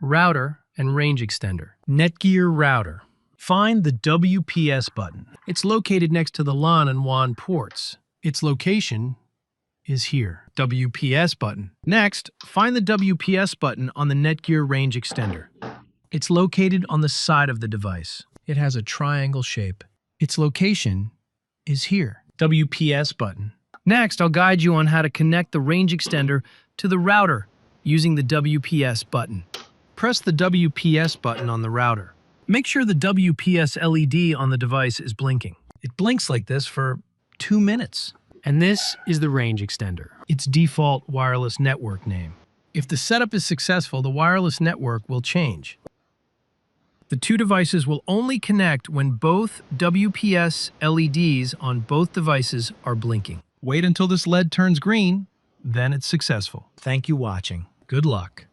router, and range extender. Netgear router. Find the WPS button. It's located next to the LAN and WAN ports. Its location is here. WPS button. Next, find the WPS button on the Netgear range extender. It's located on the side of the device. It has a triangle shape. Its location is here. WPS button. Next, I'll guide you on how to connect the range extender to the router using the WPS button. Press the WPS button on the router. Make sure the WPS LED on the device is blinking. It blinks like this for 2 minutes. And this is the range extender, its default wireless network name. If the setup is successful, the wireless network will change. The two devices will only connect when both WPS LEDs on both devices are blinking. Wait until this LED turns green, then it's successful. Thank you for watching. Good luck.